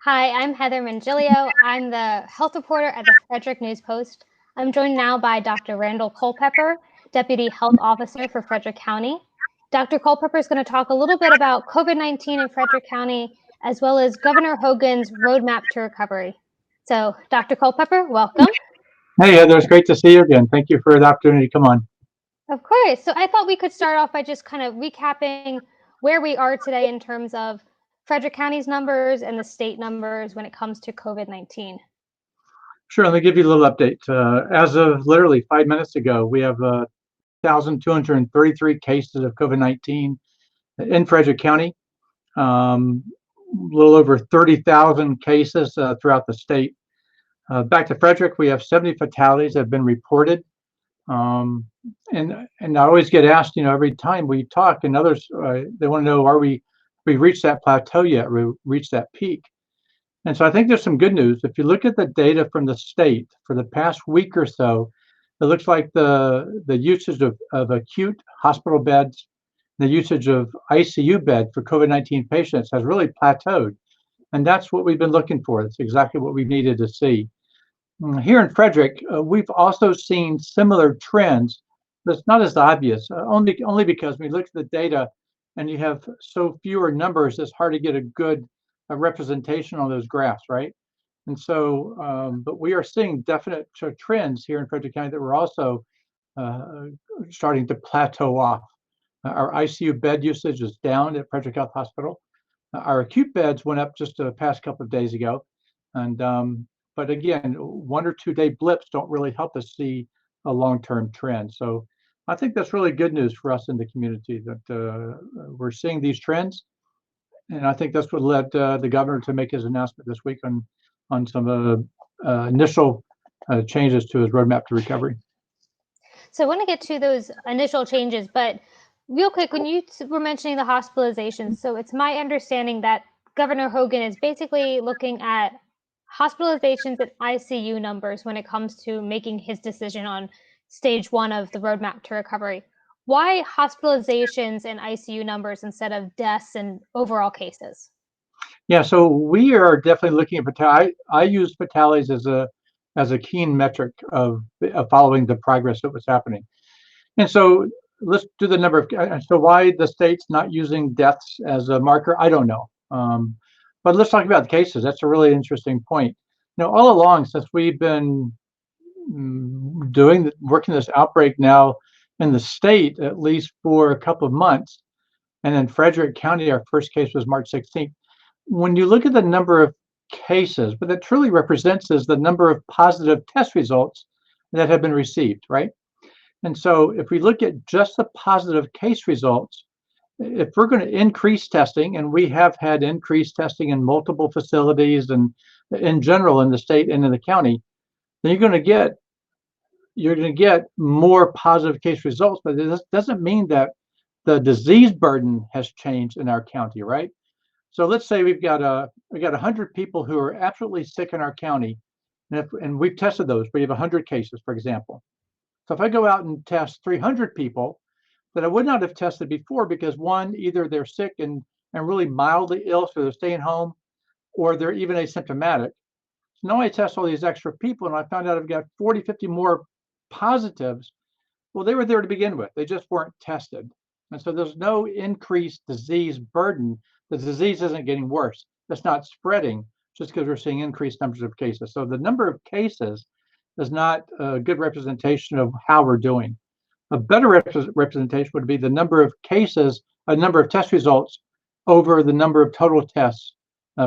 Hi, I'm Heather Mangilio. I'm the health reporter at the Frederick News Post. I'm joined now by Dr. Randall Culpepper, Deputy Health Officer for Frederick County. Dr. Culpepper is going to talk a little bit about COVID-19 in Frederick County, as well as Governor Hogan's roadmap to recovery. So, Dr. Culpepper, welcome. Hey, Heather, it's great to see you again. Thank you for the opportunity to come on. Of course. So I thought we could start off by just kind of recapping where we are today in terms of Frederick County's numbers and the state numbers when it comes to COVID-19. Sure, let me give you a little update. As of literally 5 minutes ago, we have 1,233 cases of COVID-19 in Frederick County, a little over 30,000 cases throughout the state. Back to Frederick, we have 70 fatalities that have been reported. And I always get asked, every time we talk, and others, they want to know, we reached that plateau yet? We reached that peak? And so I think there's some good news. If you look at the data from the state for the past week or so, it looks like the usage of acute hospital beds, the usage of ICU bed for COVID-19 patients has really plateaued. And that's what we've been looking for. That's exactly what we needed to see. Here in Frederick, we've also seen similar trends, but it's not as obvious, only because we look at the data and you have so fewer numbers, it's hard to get a good representation on those graphs, right? And so, but we are seeing definite trends here in Frederick County that we're also starting to plateau off. Our ICU bed usage is down at Frederick Health Hospital. Our acute beds went up just the past couple of days ago. And but again, 1 or 2 day blips don't really help us see a long-term trend. So I think that's really good news for us in the community that we're seeing these trends. And I think that's what led the governor to make his announcement this week on some initial changes to his roadmap to recovery. So I want to get to those initial changes, but real quick, when you were mentioning the hospitalizations, so it's my understanding that Governor Hogan is basically looking at hospitalizations and ICU numbers when it comes to making his decision on stage 1 of the roadmap to recovery. Why hospitalizations and ICU numbers instead of deaths and overall cases? Yeah, so we are definitely looking at fatalities. I use fatalities as a keen metric of following the progress that was happening. And so let's do the number of. So why the state's not using deaths as a marker, I don't know. But let's talk about the cases. That's a really interesting point. All along since we've been working this outbreak now in the state, at least for a couple of months, and in Frederick County, our first case was March 16th. When you look at the number of cases, what that truly represents is the number of positive test results that have been received, right? And so if we look at just the positive case results, if we're going to increase testing, and we have had increased testing in multiple facilities and in general in the state and in the county, then you're going to get more positive case results. But this doesn't mean that the disease burden has changed in our county, right? So let's say we got 100 people who are absolutely sick in our county, and we've tested those. We have 100 cases, for example. So if I go out and test 300 people that I would not have tested before because one, either they're sick and really mildly ill, so they're staying home, or they're even asymptomatic. So now I test all these extra people and I found out I've got 40, 50 more positives. Well, they were there to begin with. They just weren't tested. And so there's no increased disease burden. The disease isn't getting worse. It's not spreading just because we're seeing increased numbers of cases. So the number of cases is not a good representation of how we're doing. A better representation would be the number of cases, a number of test results over the number of total tests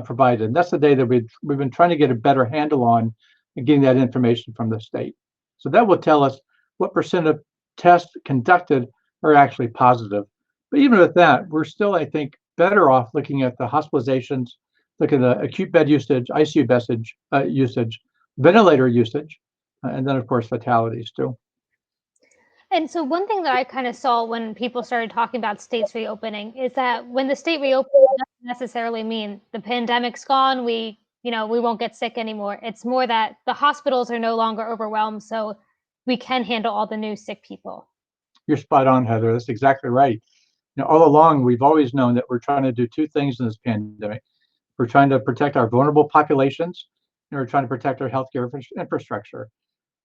provided. And that's the data we've been trying to get a better handle on and getting that information from the state. So that will tell us what percent of tests conducted are actually positive. But even with that, we're still, I think, better off looking at the hospitalizations, look at the acute bed usage, ICU usage, ventilator usage, and then, of course, fatalities too. And so one thing that I kind of saw when people started talking about states reopening is that when the state reopens, it doesn't necessarily mean the pandemic's gone, we won't get sick anymore. It's more that the hospitals are no longer overwhelmed, so we can handle all the new sick people. You're spot on, Heather. That's exactly right. All along, we've always known that we're trying to do two things in this pandemic. We're trying to protect our vulnerable populations, and we're trying to protect our healthcare infrastructure.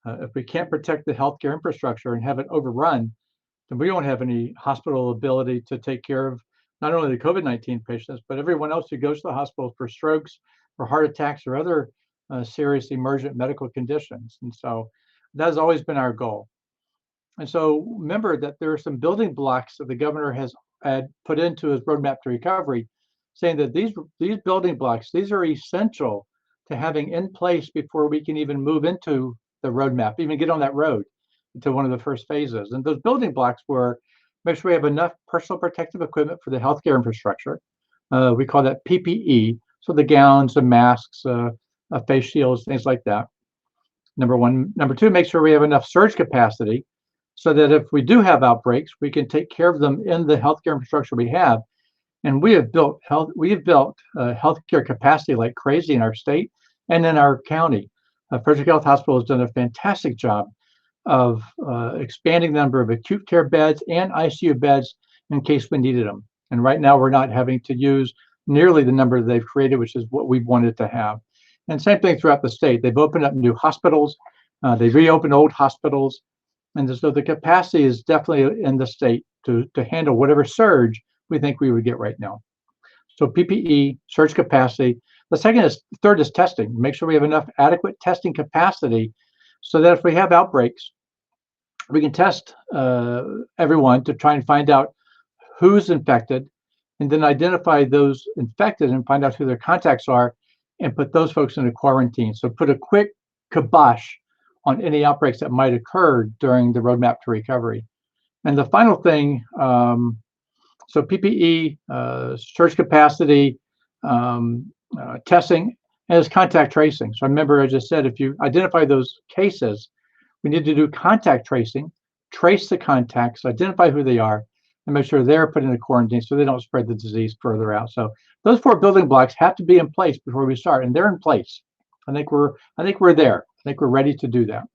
If we can't protect the healthcare infrastructure and have it overrun, then we don't have any hospital ability to take care of not only the COVID-19 patients, but everyone else who goes to the hospital for strokes, for heart attacks, or other serious emergent medical conditions. And so that has always been our goal. And so remember that there are some building blocks that the governor has had put into his roadmap to recovery, saying that these building blocks, these are essential to having in place before we can even move into the roadmap, even get on that road into one of the first phases. And those building blocks were make sure we have enough personal protective equipment for the healthcare infrastructure. We call that PPE, so the gowns, the masks, face shields, things like that. Number one. Number two, make sure we have enough surge capacity so that if we do have outbreaks, we can take care of them in the healthcare infrastructure we have. And we have built healthcare capacity like crazy in our state and in our county. Frederick Health Hospital has done a fantastic job of expanding the number of acute care beds and ICU beds in case we needed them. And right now we're not having to use nearly the number that they've created, which is what we wanted to have. And same thing throughout the state. They've opened up new hospitals. They've reopened old hospitals. And so the capacity is definitely in the state to handle whatever surge we think we would get right now. So PPE, surge capacity. The third is testing. Make sure we have enough adequate testing capacity so that if we have outbreaks, we can test everyone to try and find out who's infected, and then identify those infected and find out who their contacts are and put those folks into quarantine. So put a quick kibosh on any outbreaks that might occur during the roadmap to recovery. And the final thing, so PPE, surge capacity, testing, and contact tracing. So remember, I just said, if you identify those cases, we need to do contact tracing, trace the contacts, identify who they are, and make sure they're put into quarantine so they don't spread the disease further out. So those four building blocks have to be in place before we start, and they're in place. I think we're there. I think we're ready to do that.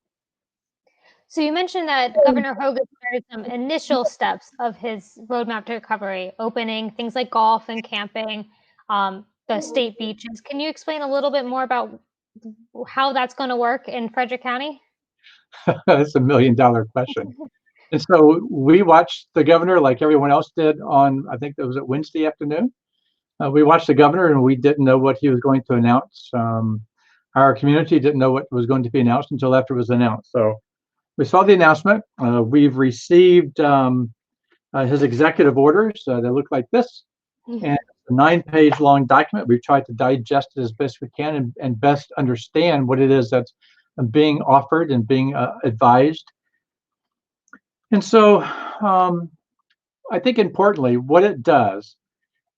So you mentioned that Governor Hogan started some initial steps of his roadmap to recovery, opening things like golf and camping, the state beaches. Can you explain a little bit more about how that's going to work in Frederick County? That's $1 million question. And so we watched the governor like everyone else did on, I think it was Wednesday afternoon. We watched the governor and we didn't know what he was going to announce. Our community didn't know what was going to be announced until after it was announced. So we saw the announcement. We've received his executive orders. They look like this. And a 9-page long document. We've tried to digest it as best we can and best understand what it is that's being offered and being advised. And so I think importantly, what it does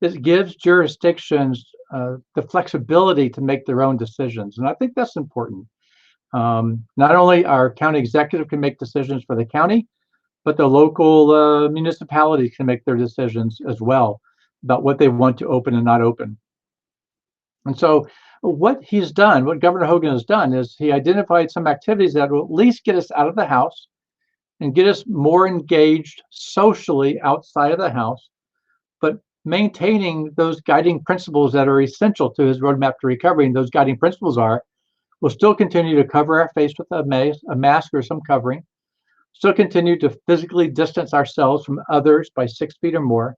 is it gives jurisdictions the flexibility to make their own decisions. And I think that's important. Not only our county executive can make decisions for the county, but the local municipalities can make their decisions as well about what they want to open and not open. And so what Governor Hogan has done is he identified some activities that will at least get us out of the house and get us more engaged socially outside of the house, but maintaining those guiding principles that are essential to his roadmap to recovery. And those guiding principles are, we'll still continue to cover our face with a mask or some covering, still continue to physically distance ourselves from others by 6 feet or more,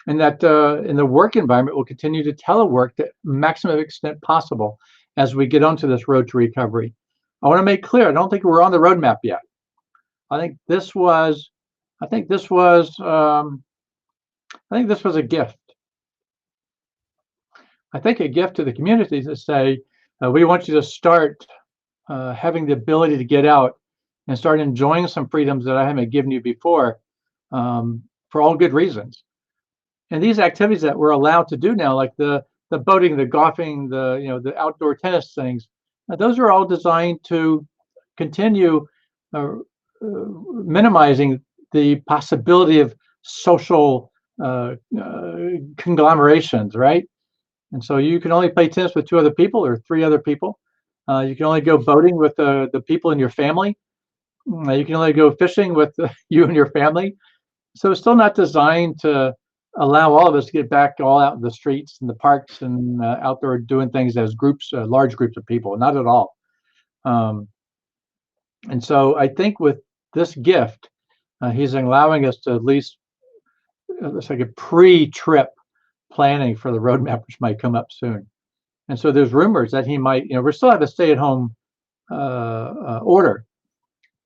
and that in the work environment, we'll continue to telework to maximum extent possible as we get onto this road to recovery. I want to make clear, I don't think we're on the roadmap yet. I think this was a gift. I think a gift to the community to say, we want you to start having the ability to get out and start enjoying some freedoms that I haven't given you before, for all good reasons. And these activities that we're allowed to do now, like the boating, the golfing, the outdoor tennis things, those are all designed to continue minimizing the possibility of social conglomerations, right? And so you can only play tennis with 2 other people or 3 other people. You can only go boating with the people in your family. You can only go fishing with you and your family. So it's still not designed to allow all of us to get back all out in the streets and the parks and out there doing things as groups, large groups of people. Not at all. Um, and so I think with this gift, he's allowing us to at least it's like a pre-trip planning for the roadmap, which might come up soon. And so there's rumors that he might, we still have a stay-at-home order,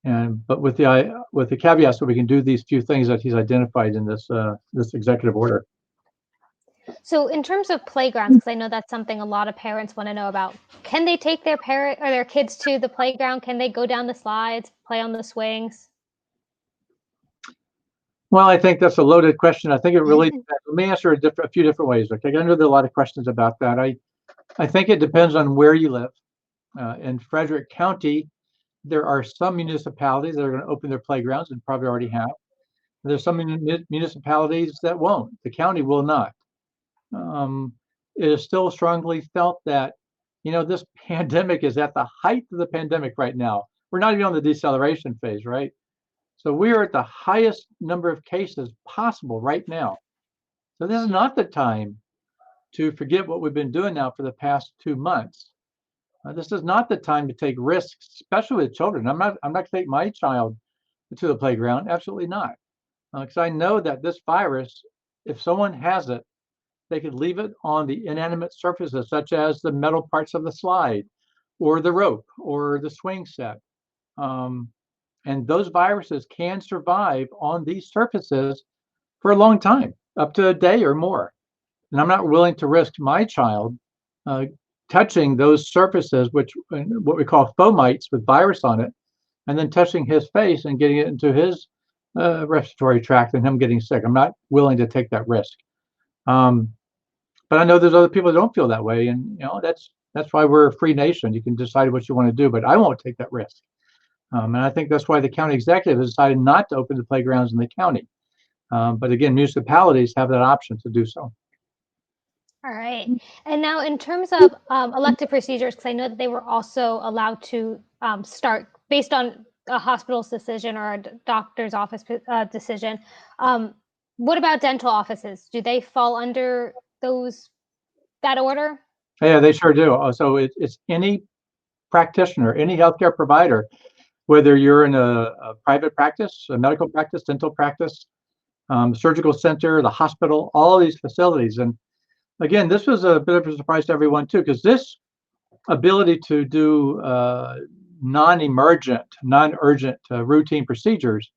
but with the caveats that we can do these few things that he's identified in this executive order. So in terms of playgrounds, because I know that's something a lot of parents want to know about, can they take their kids to the playground? Can they go down the slides, play on the swings? Well, I think that's a loaded question. I think it really depends. Let me answer a few different ways. Okay, I know there are a lot of questions about that. I think it depends on where you live. In Frederick County, there are some municipalities that are going to open their playgrounds and probably already have. There's some municipalities that won't. The county will not. It is still strongly felt that, this pandemic is at the height of the pandemic right now. We're not even on the deceleration phase, right? So we are at the highest number of cases possible right now. So this is not the time to forget what we've been doing now for the past 2 months. This is not the time to take risks, especially with children. I'm not going to take my child to the playground. Absolutely not. Because I know that this virus, if someone has it, they could leave it on the inanimate surfaces, such as the metal parts of the slide or the rope or the swing set. And those viruses can survive on these surfaces for a long time, up to a day or more. And I'm not willing to risk my child touching those surfaces, which what we call fomites with virus on it, and then touching his face and getting it into his respiratory tract and him getting sick. I'm not willing to take that risk. But I know there's other people that don't feel that way, and that's why we're a free nation. You can decide what you want to do, but I won't take that risk. And I think that's why the county executive has decided not to open the playgrounds in the county. But again, municipalities have that option to do so. All right. And now in terms of elective procedures, because I know that they were also allowed to start based on a hospital's decision or a doctor's office decision. What about dental offices? Do they fall under that order? Yeah, they sure do. So it's any practitioner, any healthcare provider, whether you're in a private practice, a medical practice, dental practice, surgical center, the hospital, all of these facilities. And again, this was a bit of a surprise to everyone too, because this ability to do non-urgent routine procedures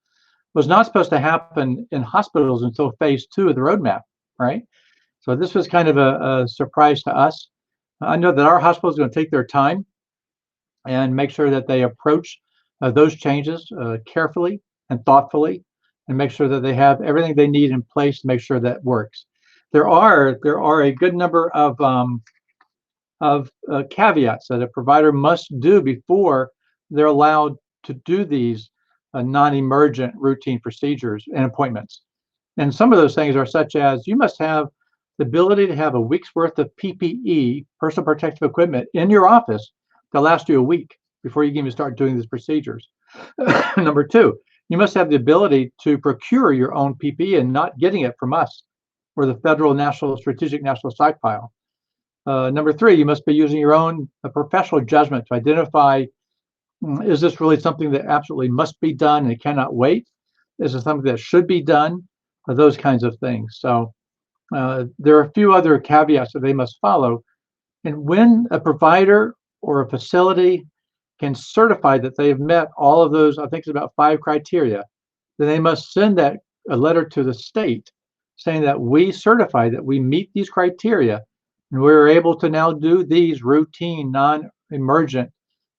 was not supposed to happen in hospitals until phase 2 of the roadmap, right? So this was kind of a surprise to us. I know that our hospital is going to take their time and make sure that they approach those changes carefully and thoughtfully, and make sure that they have everything they need in place to make sure that works. There are a good number of caveats that a provider must do before they're allowed to do these non-emergent routine procedures and appointments. And some of those things are such as you must have the ability to have a week's worth of PPE, personal protective equipment, in your office to last you a week before you can even start doing these procedures. Number 2, you must have the ability to procure your own PPE and not getting it from us or the federal strategic national stockpile. Number 3, you must be using your own professional judgment to identify, is this really something that absolutely must be done and it cannot wait? Is it something that should be done? Those kinds of things. So there are a few other caveats that they must follow. And when a provider or a facility can certify that they have met all of those, I think it's about 5 criteria, then they must send a letter to the state saying that we certify that we meet these criteria and we're able to now do these routine non-emergent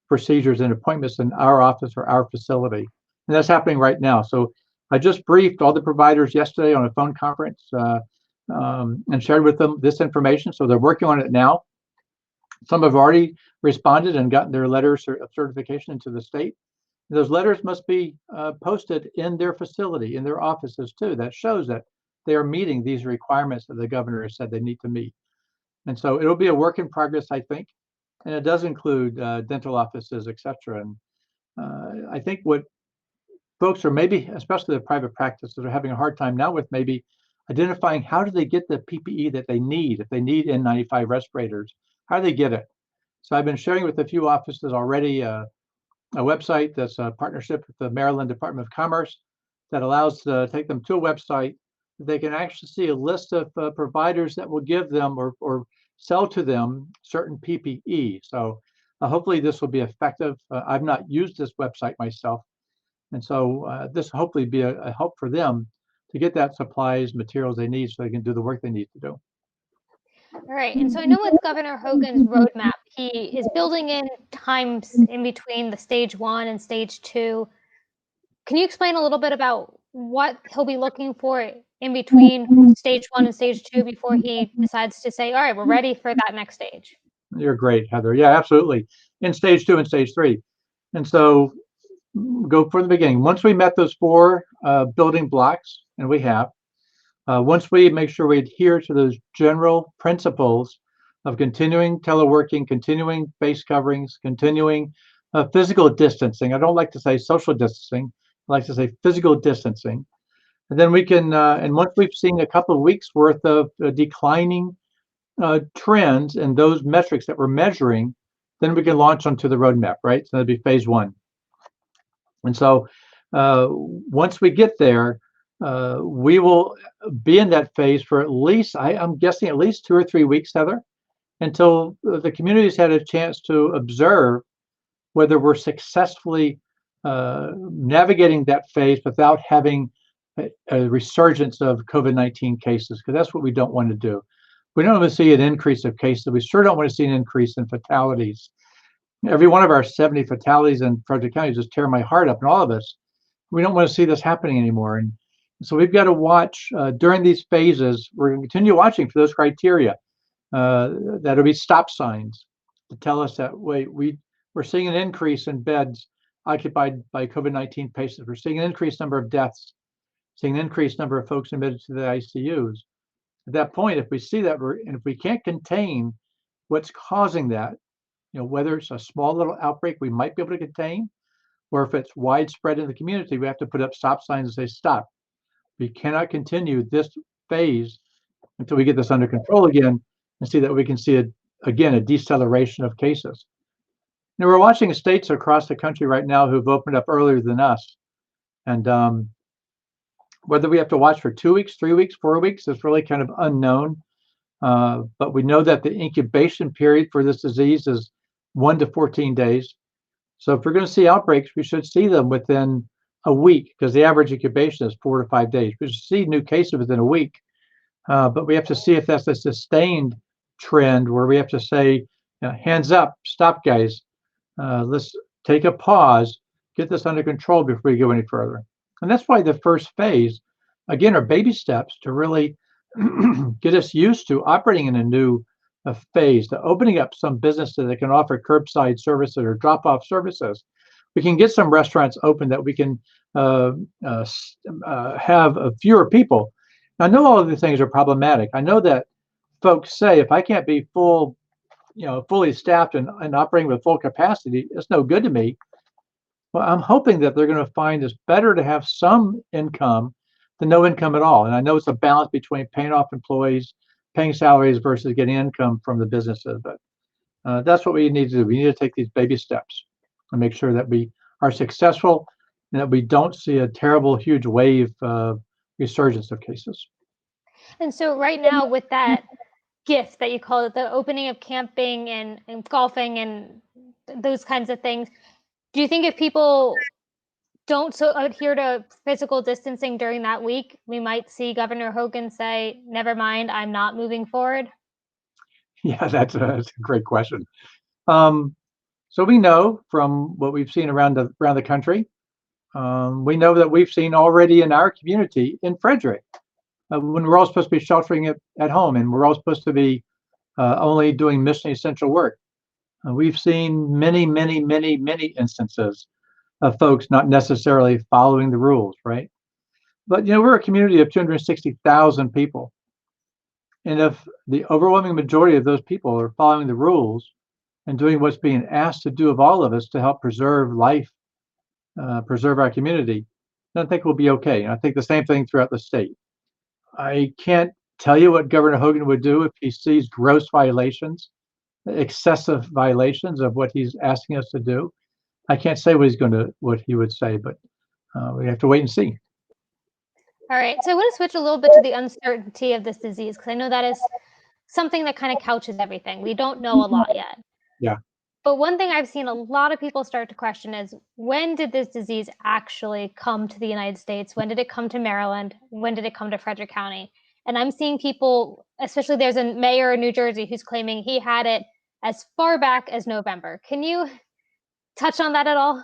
procedures and appointments in our office or our facility. And that's happening right now. So I just briefed all the providers yesterday on a phone conference and shared with them this information. So they're working on it now. Some have already responded and gotten their letters of certification into the state. Those letters must be posted in their facility, in their offices too. That shows that they are meeting these requirements that the governor has said they need to meet. And so it'll be a work in progress, I think. And it does include dental offices, et cetera. And I think what folks are maybe, especially the private practices, are having a hard time now with maybe identifying how do they get the PPE that they need. If they need N95 respirators, how do they get it? So I've been sharing with a few offices already a website that's a partnership with the Maryland Department of Commerce that allows to take them to a website. They can actually see a list of providers that will give them or sell to them certain PPE. So hopefully this will be effective. I've not used this website myself. And so this hopefully be a help for them to get that supplies, materials they need so they can do the work they need to do. All right. And so I know with Governor Hogan's roadmap, he is building in times in between the stage 1 and stage 2. Can you explain a little bit about what he'll be looking for in between stage 1 and stage 2 before he decides to say, all right, we're ready for that next stage? You're great, Heather. Yeah, absolutely. In stage 2 and stage 3. And so go from the beginning. Once we met those 4 building blocks, and we have, once we make sure we adhere to those general principles of continuing teleworking, continuing face coverings, continuing physical distancing. I don't like to say social distancing. I like to say physical distancing. And then we can, and once we've seen a couple of weeks worth of declining trends and those metrics that we're measuring, then we can launch onto the roadmap, right? So that'd be phase 1. And so once we get there, we will be in that phase for at least, I'm guessing at least 2 or 3 weeks, Heather, until the community's had a chance to observe whether we're successfully navigating that phase without having a resurgence of COVID-19 cases, because that's what we don't want to do. We don't want to see an increase of cases. We sure don't want to see an increase in fatalities. Every one of our 70 fatalities in Frederick County just tear my heart up, and all of us. We don't want to see this happening anymore. And so we've got to watch during these phases. We're going to continue watching for those criteria. That'll be stop signs to tell us that we're seeing an increase in beds occupied by COVID-19 patients. We're seeing an increased number of deaths, seeing an increased number of folks admitted to the ICUs. At that point, if we see that, and if we can't contain what's causing that, whether it's a small little outbreak we might be able to contain, or if it's widespread in the community, we have to put up stop signs and say, stop. We cannot continue this phase until we get this under control again and see that we can see, again, a deceleration of cases. Now, we're watching states across the country right now who've opened up earlier than us. And whether we have to watch for 2 weeks, 3 weeks, 4 weeks is really kind of unknown. But we know that the incubation period for this disease is 1 to 14 days. So if we're going to see outbreaks, we should see them within a week, because the average incubation is 4 to 5 days. We should see new cases within a week. But we have to see if that's a sustained trend where we have to say, hands up, stop, guys. Let's take a pause, get this under control before we go any further. And that's why the first phase, again, are baby steps to really get us used to operating in a new phase, to opening up some businesses that can offer curbside services or drop-off services. We can get some restaurants open that we can have fewer people. Now, I know all of these things are problematic. I know that folks say, if I can't be fully staffed and operating with full capacity, it's no good to me. Well, I'm hoping that they're going to find it's better to have some income than no income at all. And I know it's a balance between paying off employees, paying salaries versus getting income from the businesses. But that's what we need to do. We need to take these baby steps and make sure that we are successful and that we don't see a terrible, huge wave of resurgence of cases. And so right now, with that gift that you call it, the opening of camping and golfing and those kinds of things, do you think if people don't adhere to physical distancing during that week, we might see Governor Hogan say, never mind, I'm not moving forward? Yeah, that's a great question. So we know from what we've seen around the country, we know that we've seen already in our community in Frederick, when we're all supposed to be sheltering at home and we're all supposed to be only doing mission essential work. We've seen many, many, many, many instances of folks not necessarily following the rules, right? But we're a community of 260,000 people. And if the overwhelming majority of those people are following the rules and doing what's being asked to do of all of us to help preserve life, preserve our community, then I think we'll be okay. And I think the same thing throughout the state. I can't tell you what Governor Hogan would do if he sees gross violations, excessive violations of what he's asking us to do. I can't say what he would say, but we have to wait and see. All right. So I want to switch a little bit to the uncertainty of this disease because I know that is something that kind of couches everything. We don't know a lot yet. Yeah. But one thing I've seen a lot of people start to question is when did this disease actually come to the United States? When did it come to Maryland? When did it come to Frederick County? And I'm seeing people, especially there's a mayor in New Jersey who's claiming he had it as far back as November. Can you touch on that at all?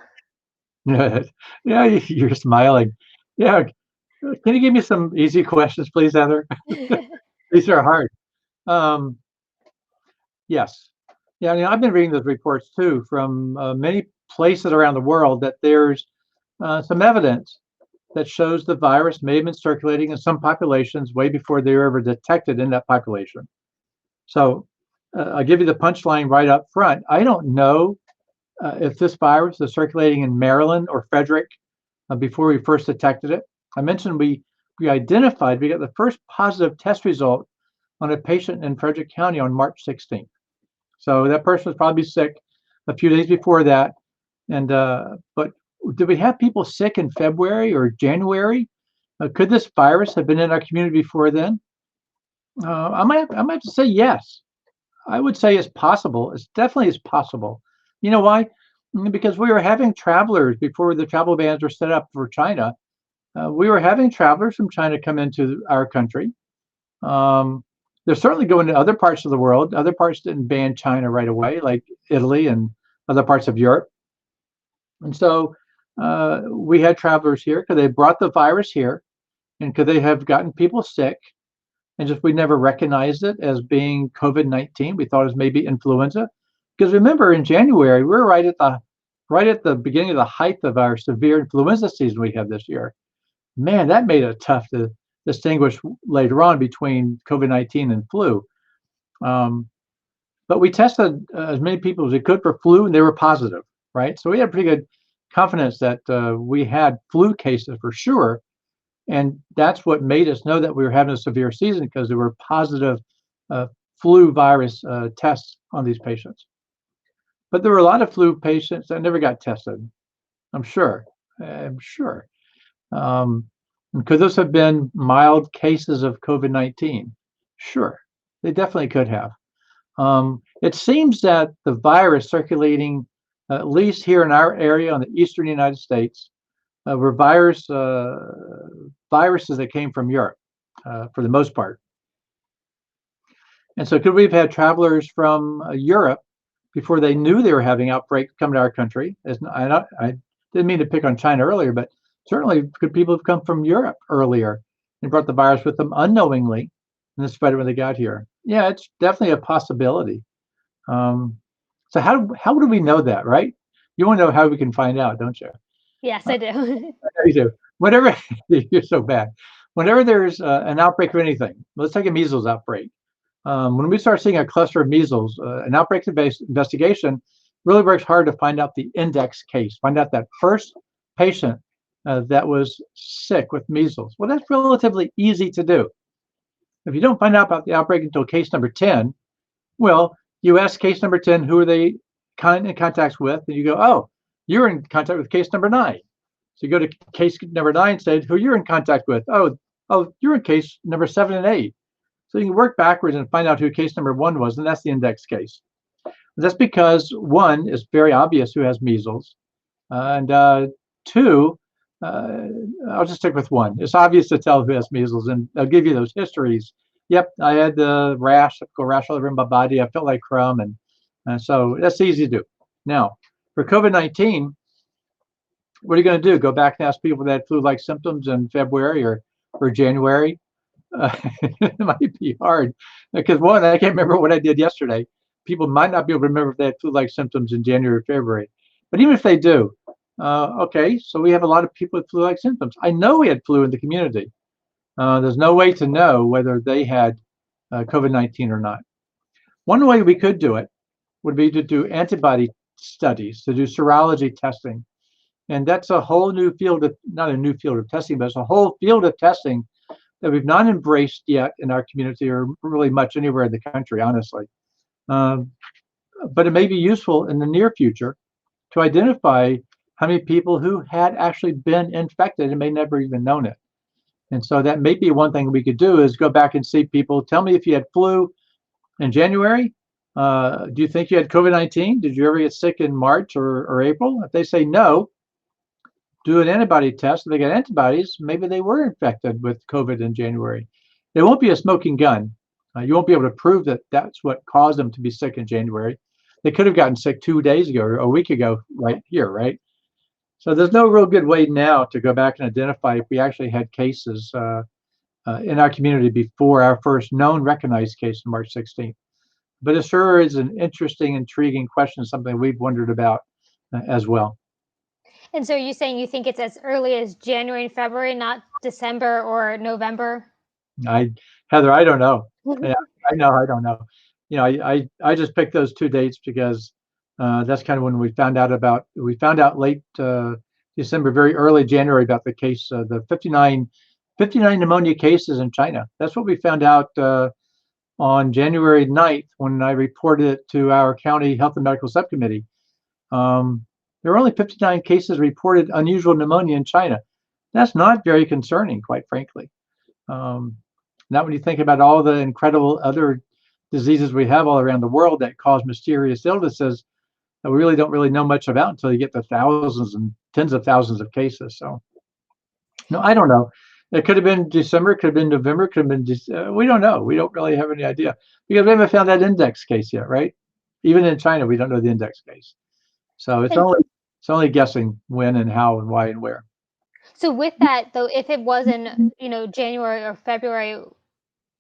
Yeah, you're smiling. Yeah. Can you give me some easy questions, please, Heather? These are hard. Um, yes. Yeah, I've been reading those reports too from many places around the world that there's some evidence that shows the virus may have been circulating in some populations way before they were ever detected in that population. So I'll give you the punchline right up front. I don't know if this virus is circulating in Maryland or Frederick before we first detected it. I mentioned we got the first positive test result on a patient in Frederick County on March 16th. So that person was probably sick a few days before that. And but did we have people sick in February or January? Could this virus have been in our community before then? I might have to say yes. I would say it's possible. It's definitely is possible. You know why? Because we were having travelers before the travel bans were set up for China. We were having travelers from China come into our country. They're certainly going to other parts of the world. Other parts didn't ban China right away, like Italy and other parts of Europe. And so we had travelers here. Could they have brought the virus here? And could they have gotten people sick? And just we never recognized it as being COVID-19. We thought it was maybe influenza. Because remember, in January, we were right at the beginning of the height of our severe influenza season we had this year. Man, that made it tough to distinguish later on between COVID-19 and flu. But we tested as many people as we could for flu, and they were positive, right? So we had pretty good confidence that we had flu cases for sure. And that's what made us know that we were having a severe season because there were positive flu virus tests on these patients. But there were a lot of flu patients that never got tested. I'm sure. Could those have been mild cases of COVID-19? Sure, they definitely could have. It seems that the virus circulating, at least here in our area on the eastern United States, were viruses that came from Europe for the most part. And so could we have had travelers from Europe before they knew they were having outbreaks come to our country? I didn't mean to pick on China earlier, but certainly could people have come from Europe earlier and brought the virus with them unknowingly and then spread it when they got here? Yeah, it's definitely a possibility. So how do we know that, right? You want to know how we can find out, don't you? Yes, I do. You do. Whenever you're so bad. Whenever there's an outbreak of anything, let's take a measles outbreak. When we start seeing a cluster of measles, an outbreak-based investigation really works hard to find out the index case, find out that first patient that was sick with measles. Well, that's relatively easy to do. If you don't find out about the outbreak until case number 10, well, you ask case number 10, who are they in contact with? And you go, oh, you're in contact with case number 9. So you go to case number 9, say who you're in contact with. Oh, you're in case number 7 and 8. So you can work backwards and find out who case number 1 was, and that's the index case. That's because 1 is very obvious who has measles, and 2, I'll just stick with 1. It's obvious to tell who has measles, and I'll give you those histories. Yep, I had the rash all over my body. I felt like crumb, and so that's easy to do. Now, for COVID-19, what are you going to do? Go back and ask people that had flu-like symptoms in February or January? It might be hard because 1, I can't remember what I did yesterday. People might not be able to remember if they had flu-like symptoms in January or February. But even if they do, okay, so we have a lot of people with flu-like symptoms. I know we had flu in the community. There's no way to know whether they had COVID-19 or not. One way we could do it would be to do antibody studies, to do serology testing. And that's a whole new field of, not a new field of testing, but it's a whole field of testing that we've not embraced yet in our community or really much anywhere in the country, honestly. Um, but it may be useful in the near future to identify how many people who had actually been infected and may never even known it. And so that may be one thing we could do is go back and see people. Tell me if you had flu in January. Do you think you had COVID-19? Did you ever get sick in March or April? If they say no, do an antibody test. If they got antibodies, maybe they were infected with COVID in January. It won't be a smoking gun. You won't be able to prove that that's what caused them to be sick in January. They could have gotten sick 2 days ago or a week ago right here, right? So there's no real good way now to go back and identify if we actually had cases in our community before our first known recognized case on March 16th. But it sure is an interesting, intriguing question, something we've wondered about as well. And so you're saying you think it's as early as January and February, not December or November? Heather, I don't know. Yeah, I don't know. I just picked those 2 dates because that's kind of when we found out late December, very early January about the case, the 59 pneumonia cases in China. That's what we found out on January 9th when I reported it to our county health and medical subcommittee. There were only 59 cases reported unusual pneumonia in China. That's not very concerning, quite frankly. Not when you think about all the incredible other diseases we have all around the world that cause mysterious illnesses that we really don't know much about until you get to thousands and tens of thousands of cases. So, no, I don't know. It could have been December, could have been November, could have been we don't know. We don't really have any idea because we haven't found that index case yet, right? Even in China, we don't know the index case. So it's only guessing when and how and why and where. So with that though, if it was in, January or February,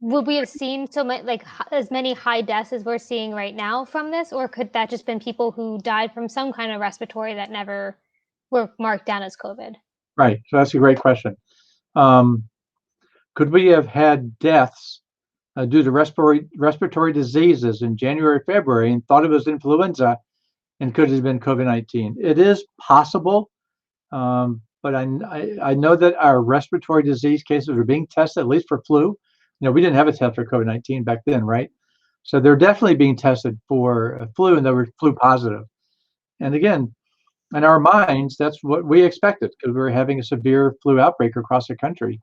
would we have seen so much as many high deaths as we're seeing right now from this, or could that just been people who died from some kind of respiratory that never were marked down as COVID? Right. So that's a great question. Could we have had deaths due to respiratory diseases in January, February, and thought it was influenza, and could have been COVID-19? It is possible, but I know that our respiratory disease cases are being tested, at least for flu. We didn't have a test for COVID-19 back then, right? So they're definitely being tested for flu, and they were flu positive. And again, in our minds, that's what we expected because we were having a severe flu outbreak across the country,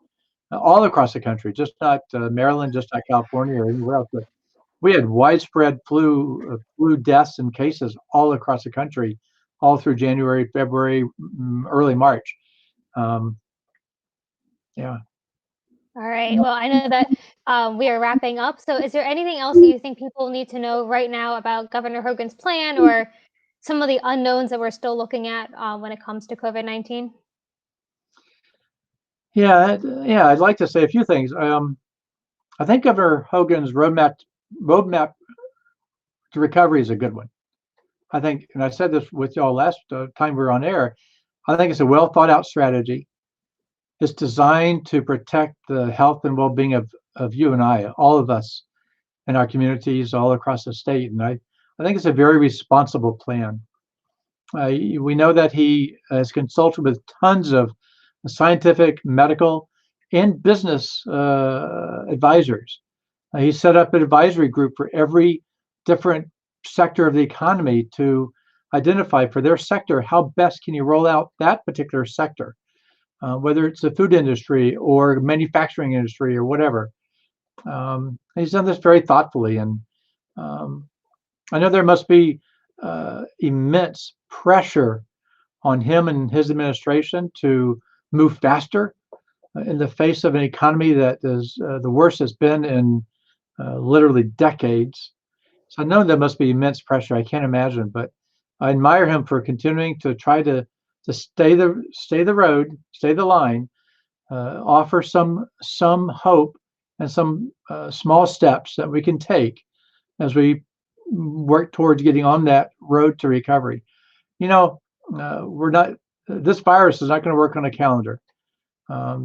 all across the country, just not Maryland, just not California or anywhere else. But we had widespread flu deaths and cases all across the country, all through January, February, early March. Yeah. All right. Well, I know that we are wrapping up. So is there anything else that you think people need to know right now about Governor Hogan's plan or some of the unknowns that we're still looking at when it comes to COVID-19? Yeah, I'd like to say a few things. I think Governor Hogan's roadmap to recovery is a good one. I think, and I said this with y'all last time we were on air, I think it's a well thought out strategy. It's designed to protect the health and well-being of you and I, all of us in our communities all across the state. And I think it's a very responsible plan. We know that he has consulted with tons of scientific, medical, and business advisors. He set up an advisory group for every different sector of the economy to identify for their sector how best can you roll out that particular sector, whether it's the food industry or manufacturing industry or whatever. He's done this very thoughtfully, and I know there must be immense pressure on him and his administration to move faster in the face of an economy that is the worst it's been in literally decades. So I know there must be immense pressure. I can't imagine, but I admire him for continuing to try to stay the line, offer some hope and some small steps that we can take as we work towards getting on that road to recovery. This virus is not going to work on a calendar.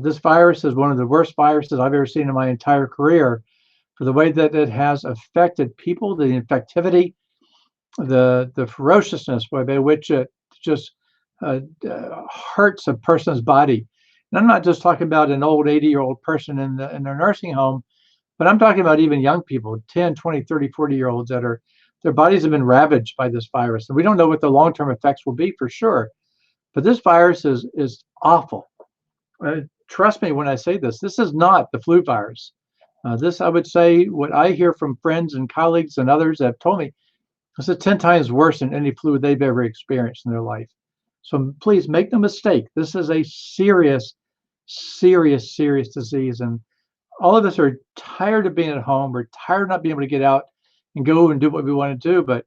This virus is one of the worst viruses I've ever seen in my entire career for the way that it has affected people, the infectivity, the ferociousness by which it just hurts a person's body And I'm not just talking about an old 80-year-old person in their nursing home, but I'm talking about even young people, 10, 20, 30, 40-year-olds that are, their bodies have been ravaged by this virus. And we don't know what the long-term effects will be for sure. But this virus is awful. Trust me when I say this. This is not the flu virus. This, I would say, what I hear from friends and colleagues and others that have told me, this is 10 times worse than any flu they've ever experienced in their life. So please make no mistake. This is a serious, serious, serious disease. And all of us are tired of being at home. We're tired of not being able to get out and go and do what we want to do. But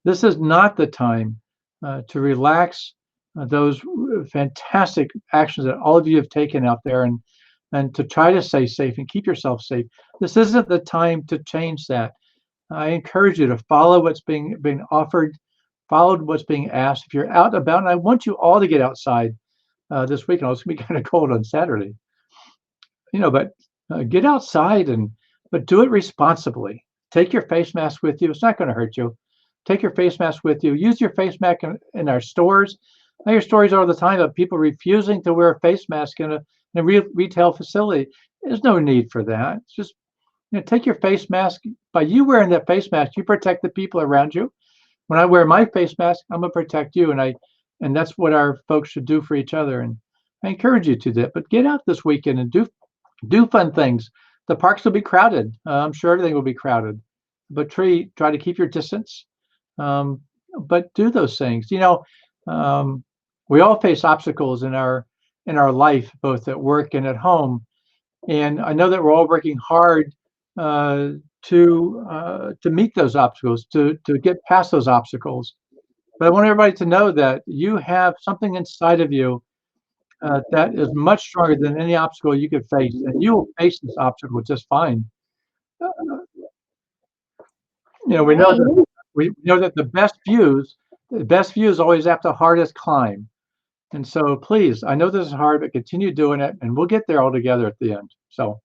this is not the time to relax those fantastic actions that all of you have taken out there, and to try to stay safe and keep yourself safe. This isn't the time to change that. I encourage you to follow what's being offered, follow what's being asked. If you're out about, and I want you all to get outside this weekend. It's going to be kind of cold on Saturday, but get outside, but do it responsibly. Take your face mask with you. It's not going to hurt you. Take your face mask with you. Use your face mask in our stores. I hear stories all the time of people refusing to wear a face mask in a retail facility. There's no need for that. It's just, take your face mask. By you wearing that face mask, you protect the people around you. When I wear my face mask, I'm gonna protect you, and that's what our folks should do for each other. And I encourage you to do that. But get out this weekend and do fun things. The parks will be crowded. I'm sure everything will be crowded. But try to keep your distance. But do those things. We all face obstacles in our life, both at work and at home. And I know that we're all working hard to meet those obstacles, to get past those obstacles. But I want everybody to know that you have something inside of you that is much stronger than any obstacle you could face, and you will face this obstacle just fine. We know that the best views always have the hardest climb. And so please, I know this is hard, but continue doing it, and we'll get there all together at the end. So.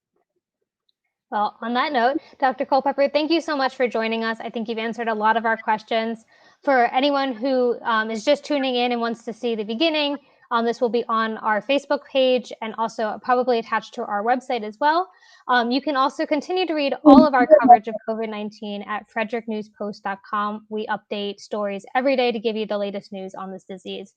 Well, on that note, Dr. Culpepper, thank you so much for joining us. I think you've answered a lot of our questions. For anyone who is just tuning in and wants to see the beginning, this will be on our Facebook page and also probably attached to our website as well. You can also continue to read all of our coverage of COVID-19 at fredericknewspost.com. We update stories every day to give you the latest news on this disease.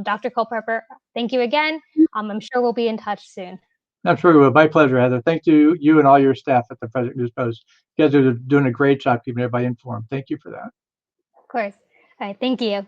Dr. Culpepper, thank you again. I'm sure we'll be in touch soon. I'm sure we will. My pleasure, Heather. Thank you and all your staff at the Frederick News Post. You guys are doing a great job keeping everybody informed. Thank you for that. Of course. All right. Thank you.